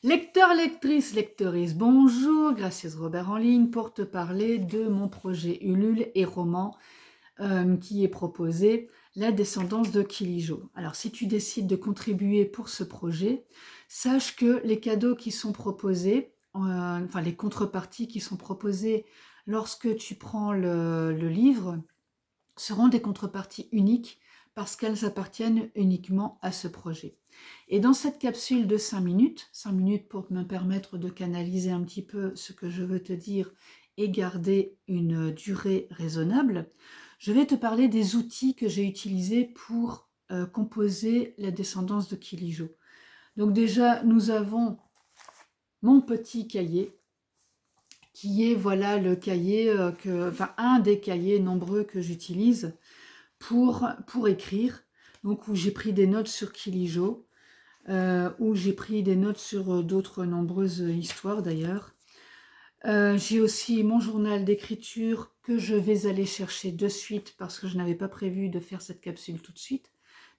Lecteur, lectrice, lectrice, bonjour, Gracieuse Robert en ligne pour te parler de mon projet Ulule et roman qui est proposé, La descendance de Kilijo. Alors si tu décides de contribuer pour ce projet, sache que les cadeaux qui sont proposés, enfin les contreparties qui sont proposées lorsque tu prends le livre, seront des contreparties uniques parce qu'elles appartiennent uniquement à ce projet. Et dans cette capsule de 5 minutes pour me permettre de canaliser un petit peu ce que je veux te dire et garder une durée raisonnable, je vais te parler des outils que j'ai utilisés pour composer la descendance de Kilijo. Donc déjà, nous avons mon petit cahier, qui est voilà le cahier, un des cahiers nombreux que j'utilise pour écrire, donc où j'ai pris des notes sur Kilijo, où j'ai pris des notes sur d'autres nombreuses histoires d'ailleurs. J'ai aussi mon journal d'écriture que je vais aller chercher de suite parce que je n'avais pas prévu de faire cette capsule tout de suite.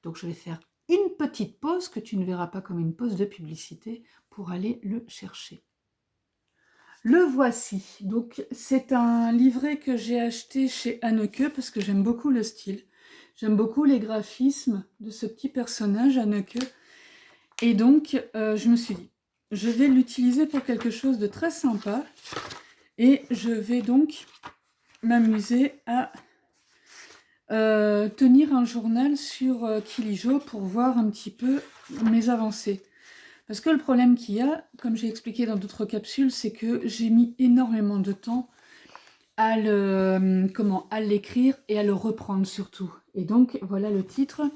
Donc je vais faire une petite pause que tu ne verras pas comme une pause de publicité pour aller le chercher. Le voici. Donc c'est un livret que j'ai acheté chez Anneke parce que j'aime beaucoup le style. J'aime beaucoup les graphismes de ce petit personnage, Anneke. Et donc, je me suis dit, je vais l'utiliser pour quelque chose de très sympa. Et je vais donc m'amuser à tenir un journal sur Kilijo pour voir un petit peu mes avancées. Parce que le problème qu'il y a, comme j'ai expliqué dans d'autres capsules, c'est que j'ai mis énormément de temps à l'écrire et à le reprendre surtout. Et donc, voilà le titre,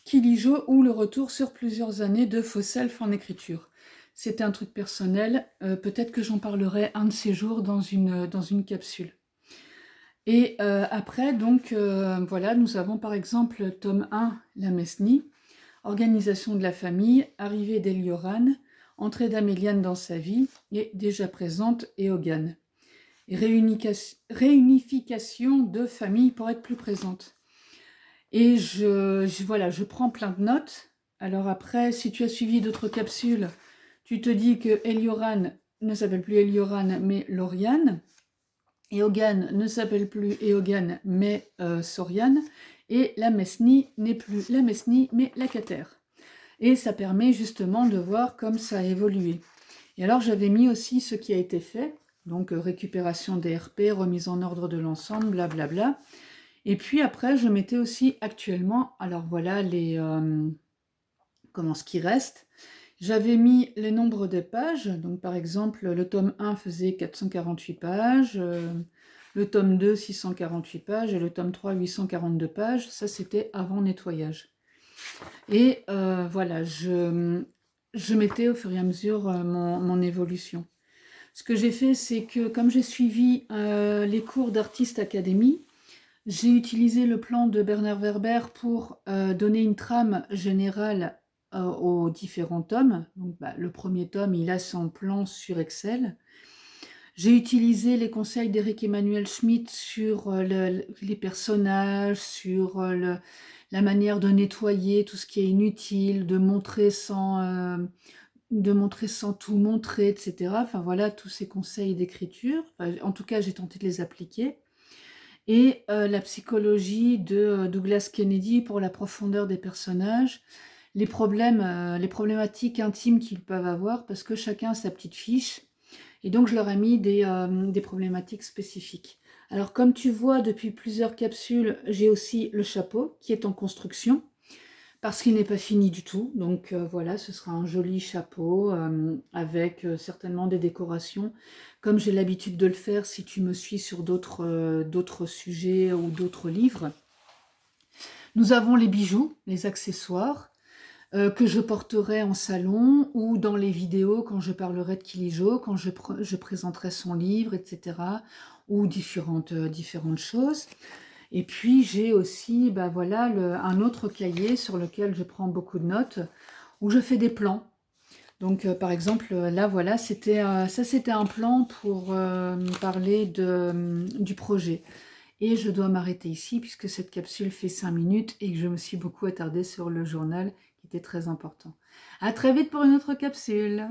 Kilijo ou le retour sur plusieurs années de faux self en écriture. C'était un truc personnel, peut-être que j'en parlerai un de ces jours dans une capsule. Et après, donc, voilà, nous avons par exemple tome 1, La Mesnie, organisation de la famille, arrivée d'Elioran, entrée d'Améliane dans sa vie, et déjà présente Eogan. Et réunification de famille pour être plus présente. Et voilà, je prends plein de notes. Alors après, si tu as suivi d'autres capsules, tu te dis que Elioran ne s'appelle plus Elioran, mais Lauriane. Eogan ne s'appelle plus Eogan, mais Soriane. Et la Mesnie n'est plus la Mesnie, mais la Cater. Et ça permet justement de voir comme ça a évolué. Et alors j'avais mis aussi ce qui a été fait, donc récupération des RP, remise en ordre de l'ensemble, blablabla. Et puis après, je mettais aussi actuellement, alors voilà ce qui reste. J'avais mis les nombres des pages, donc par exemple, le tome 1 faisait 448 pages, le tome 2, 648 pages, et le tome 3, 842 pages. Ça, c'était avant nettoyage. Et voilà, je mettais au fur et à mesure mon évolution. Ce que j'ai fait, c'est que comme j'ai suivi les cours d'Artist Academy, j'ai utilisé le plan de Bernard Werber pour donner une trame générale aux différents tomes. Donc, le premier tome, il a son plan sur Excel. J'ai utilisé les conseils d'Éric Emmanuel Schmitt sur les personnages, sur la manière de nettoyer tout ce qui est inutile, de montrer sans tout montrer, etc. Enfin voilà, tous ces conseils d'écriture. Enfin, en tout cas, j'ai tenté de les appliquer. Et la psychologie de Douglas Kennedy pour la profondeur des personnages, les problématiques intimes qu'ils peuvent avoir, parce que chacun a sa petite fiche. Et donc, je leur ai mis des problématiques spécifiques. Alors, comme tu vois, depuis plusieurs capsules, j'ai aussi le chapeau qui est en construction, parce qu'il n'est pas fini du tout. Donc, voilà, ce sera un joli chapeau avec certainement des décorations, comme j'ai l'habitude de le faire si tu me suis sur d'autres sujets ou d'autres livres. Nous avons les bijoux, les accessoires, que je porterai en salon ou dans les vidéos quand je parlerai de Kilijo, quand je présenterai son livre, etc. ou différentes choses. Et puis j'ai aussi voilà, un autre cahier sur lequel je prends beaucoup de notes, où je fais des plans. Donc par exemple, là voilà, c'était un plan pour parler du projet. Et je dois m'arrêter ici puisque cette capsule fait 5 minutes et que je me suis beaucoup attardée sur le journal qui était très important. À très vite pour une autre capsule.